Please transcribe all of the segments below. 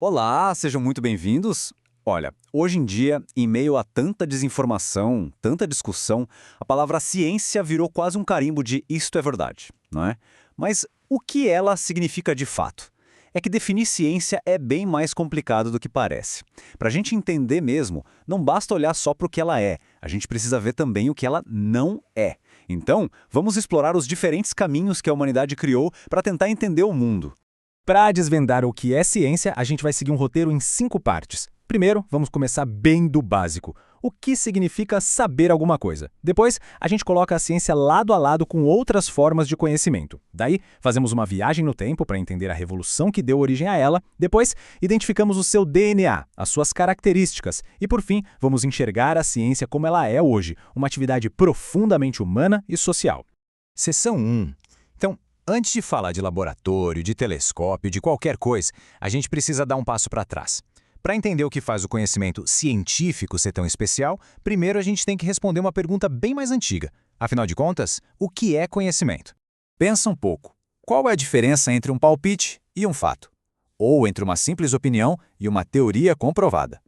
Olá, sejam muito bem-vindos. Olha, hoje em dia, em meio a tanta desinformação, tanta discussão, a palavra ciência virou quase um carimbo de isto é verdade, não é? Mas o que ela significa de fato? É que definir ciência é bem mais complicado do que parece. Para a gente entender mesmo, não basta olhar só para o que ela é, a gente precisa ver também o que ela não é. Então, vamos explorar os diferentes caminhos que a humanidade criou para tentar entender o mundo. Para desvendar o que é ciência, a gente vai seguir um roteiro em 5 partes. Primeiro, vamos começar bem do básico. O que significa saber alguma coisa? Depois, a gente coloca a ciência lado a lado com outras formas de conhecimento. Daí, fazemos uma viagem no tempo para entender a revolução que deu origem a ela. Depois, identificamos o seu DNA, as suas características. E, por fim, vamos enxergar a ciência como ela é hoje, uma atividade profundamente humana e social. Seção 1. Então, antes de falar de laboratório, de telescópio, de qualquer coisa, a gente precisa dar um passo para trás. Para entender o que faz o conhecimento científico ser tão especial, primeiro a gente tem que responder uma pergunta bem mais antiga. Afinal de contas, o que é conhecimento? Pensa um pouco. Qual é a diferença entre um palpite e um fato? Ou entre uma simples opinião e uma teoria comprovada?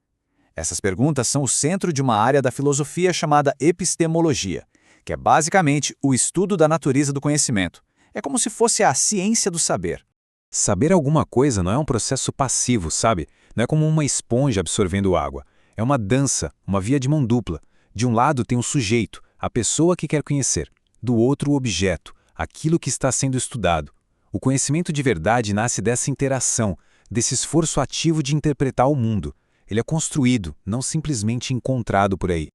Essas perguntas são o centro de uma área da filosofia chamada epistemologia, que é basicamente o estudo da natureza do conhecimento. É como se fosse a ciência do saber. Saber alguma coisa não é um processo passivo, sabe? Não é como uma esponja absorvendo água. É uma dança, uma via de mão dupla. De um lado tem o sujeito, a pessoa que quer conhecer. Do outro, o objeto, aquilo que está sendo estudado. O conhecimento de verdade nasce dessa interação, desse esforço ativo de interpretar o mundo. Ele é construído, não simplesmente encontrado por aí.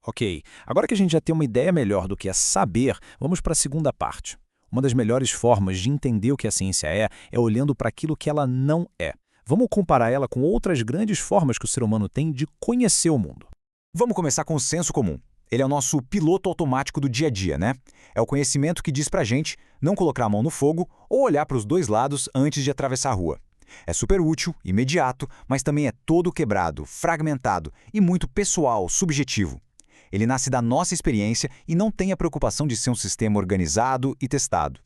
Ok, agora que a gente já tem uma ideia melhor do que é saber, vamos para a segunda parte. Uma das melhores formas de entender o que a ciência é olhando para aquilo que ela não é. Vamos comparar ela com outras grandes formas que o ser humano tem de conhecer o mundo. Vamos começar com o senso comum. Ele é o nosso piloto automático do dia a dia, né? É o conhecimento que diz pra gente não colocar a mão no fogo ou olhar para os dois lados antes de atravessar a rua. É super útil, imediato, mas também é todo quebrado, fragmentado e muito pessoal, subjetivo. Ele nasce da nossa experiência e não tem a preocupação de ser um sistema organizado e testado.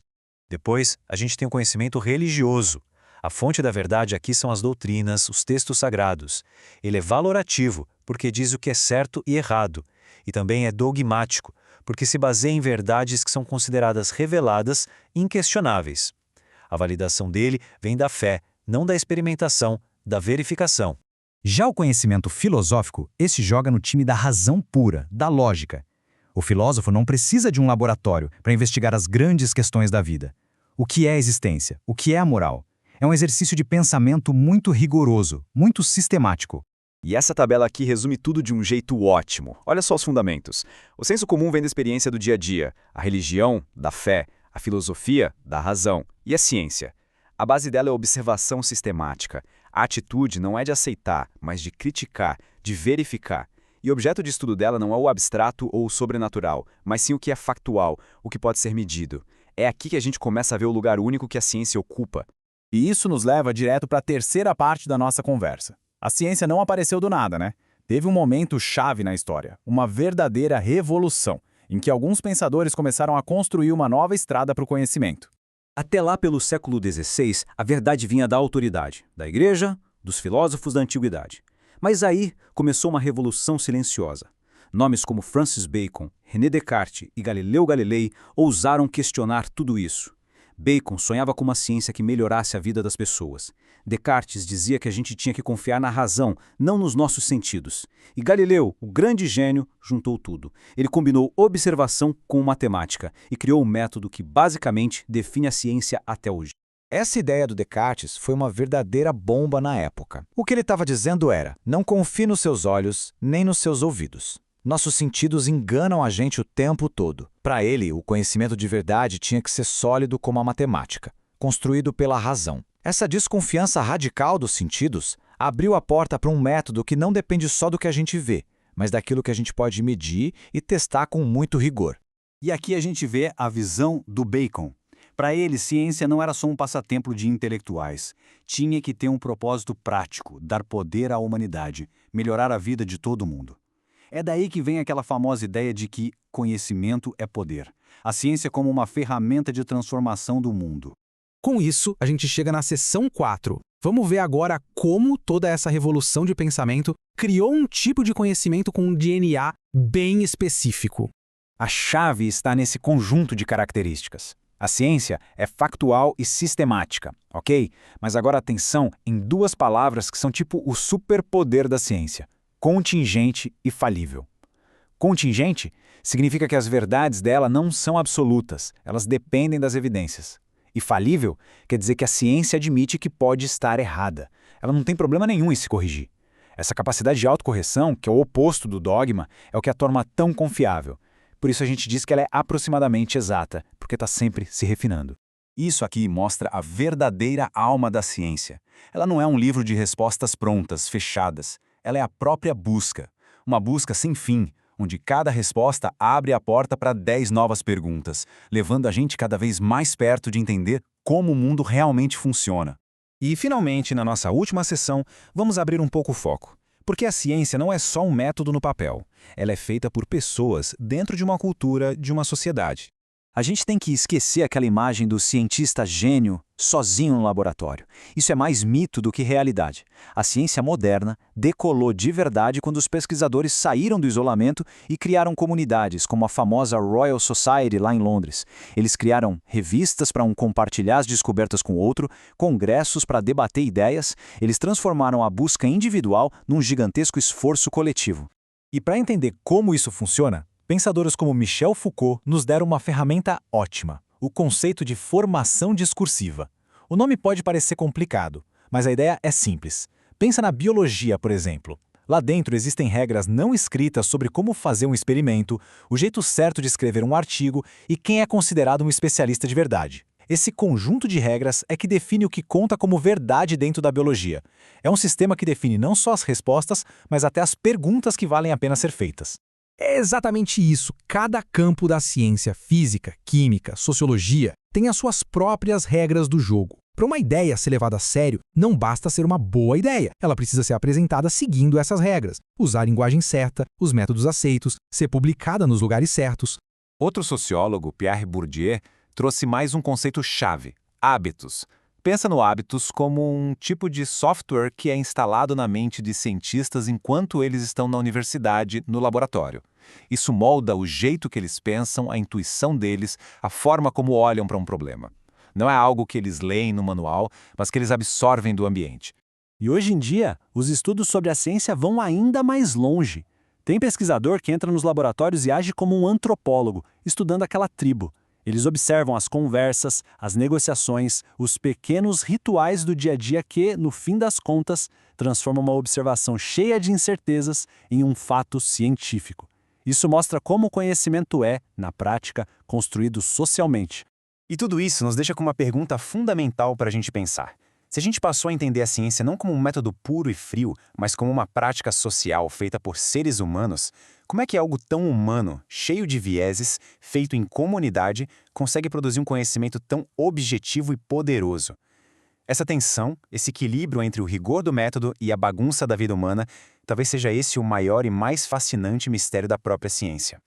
Depois, a gente tem o conhecimento religioso. A fonte da verdade aqui são as doutrinas, os textos sagrados. Ele é valorativo, porque diz o que é certo e errado. E também é dogmático, porque se baseia em verdades que são consideradas reveladas e inquestionáveis. A validação dele vem da fé, não da experimentação, da verificação. Já o conhecimento filosófico, esse joga no time da razão pura, da lógica. O filósofo não precisa de um laboratório para investigar as grandes questões da vida. O que é a existência? O que é a moral? É um exercício de pensamento muito rigoroso, muito sistemático. E essa tabela aqui resume tudo de um jeito ótimo. Olha só os fundamentos. O senso comum vem da experiência do dia a dia, a religião, da fé, a filosofia, da razão e a ciência. A base dela é a observação sistemática. A atitude não é de aceitar, mas de criticar, de verificar. E o objeto de estudo dela não é o abstrato ou o sobrenatural, mas sim o que é factual, o que pode ser medido. É aqui que a gente começa a ver o lugar único que a ciência ocupa. E isso nos leva direto para a terceira parte da nossa conversa. A ciência não apareceu do nada, né? Teve um momento chave na história, uma verdadeira revolução, em que alguns pensadores começaram a construir uma nova estrada para o conhecimento. Até lá, pelo século XVI, a verdade vinha da autoridade, da igreja, dos filósofos da antiguidade. Mas aí começou uma revolução silenciosa. Nomes como Francis Bacon, René Descartes e Galileu Galilei ousaram questionar tudo isso. Bacon sonhava com uma ciência que melhorasse a vida das pessoas. Descartes dizia que a gente tinha que confiar na razão, não nos nossos sentidos. E Galileu, o grande gênio, juntou tudo. Ele combinou observação com matemática e criou um método que basicamente define a ciência até hoje. Essa ideia do Descartes foi uma verdadeira bomba na época. O que ele estava dizendo era: não confie nos seus olhos nem nos seus ouvidos. Nossos sentidos enganam a gente o tempo todo. Para ele, o conhecimento de verdade tinha que ser sólido como a matemática, construído pela razão. Essa desconfiança radical dos sentidos abriu a porta para um método que não depende só do que a gente vê, mas daquilo que a gente pode medir e testar com muito rigor. E aqui a gente vê a visão do Bacon. Para ele, ciência não era só um passatempo de intelectuais. Tinha que ter um propósito prático, dar poder à humanidade, melhorar a vida de todo mundo. É daí que vem aquela famosa ideia de que conhecimento é poder. A ciência como uma ferramenta de transformação do mundo. Com isso, a gente chega na seção 4. Vamos ver agora como toda essa revolução de pensamento criou um tipo de conhecimento com um DNA bem específico. A chave está nesse conjunto de características. A ciência é factual e sistemática, ok? Mas agora atenção em duas palavras que são tipo o superpoder da ciência: contingente e falível. Contingente significa que as verdades dela não são absolutas, elas dependem das evidências. E falível quer dizer que a ciência admite que pode estar errada. Ela não tem problema nenhum em se corrigir. Essa capacidade de autocorreção, que é o oposto do dogma, é o que a torna tão confiável. Por isso a gente diz que ela é aproximadamente exata, porque está sempre se refinando. Isso aqui mostra a verdadeira alma da ciência. Ela não é um livro de respostas prontas, fechadas. Ela é a própria busca. Uma busca sem fim, onde cada resposta abre a porta para 10 novas perguntas, levando a gente cada vez mais perto de entender como o mundo realmente funciona. E, finalmente, na nossa última sessão, vamos abrir um pouco o foco. Porque a ciência não é só um método no papel. Ela é feita por pessoas dentro de uma cultura, de uma sociedade. A gente tem que esquecer aquela imagem do cientista gênio sozinho no laboratório. Isso é mais mito do que realidade. A ciência moderna decolou de verdade quando os pesquisadores saíram do isolamento e criaram comunidades, como a famosa Royal Society lá em Londres. Eles criaram revistas para um compartilhar as descobertas com o outro, congressos para debater ideias. Eles transformaram a busca individual num gigantesco esforço coletivo. E para entender como isso funciona, pensadores como Michel Foucault nos deram uma ferramenta ótima: o conceito de formação discursiva. O nome pode parecer complicado, mas a ideia é simples. Pensa na biologia, por exemplo. Lá dentro existem regras não escritas sobre como fazer um experimento, o jeito certo de escrever um artigo e quem é considerado um especialista de verdade. Esse conjunto de regras é que define o que conta como verdade dentro da biologia. É um sistema que define não só as respostas, mas até as perguntas que valem a pena ser feitas. É exatamente isso. Cada campo da ciência, física, química, sociologia, tem as suas próprias regras do jogo. Para uma ideia ser levada a sério, não basta ser uma boa ideia. Ela precisa ser apresentada seguindo essas regras. Usar a linguagem certa, os métodos aceitos, ser publicada nos lugares certos. Outro sociólogo, Pierre Bourdieu, trouxe mais um conceito-chave: hábitos. Pensa no hábitos como um tipo de software que é instalado na mente de cientistas enquanto eles estão na universidade, no laboratório. Isso molda o jeito que eles pensam, a intuição deles, a forma como olham para um problema. Não é algo que eles leem no manual, mas que eles absorvem do ambiente. E hoje em dia, os estudos sobre a ciência vão ainda mais longe. Tem pesquisador que entra nos laboratórios e age como um antropólogo, estudando aquela tribo. Eles observam as conversas, as negociações, os pequenos rituais do dia a dia que, no fim das contas, transformam uma observação cheia de incertezas em um fato científico. Isso mostra como o conhecimento é, na prática, construído socialmente. E tudo isso nos deixa com uma pergunta fundamental para a gente pensar. Se a gente passou a entender a ciência não como um método puro e frio, mas como uma prática social feita por seres humanos, como é que algo tão humano, cheio de vieses, feito em comunidade, consegue produzir um conhecimento tão objetivo e poderoso? Essa tensão, esse equilíbrio entre o rigor do método e a bagunça da vida humana, talvez seja esse o maior e mais fascinante mistério da própria ciência.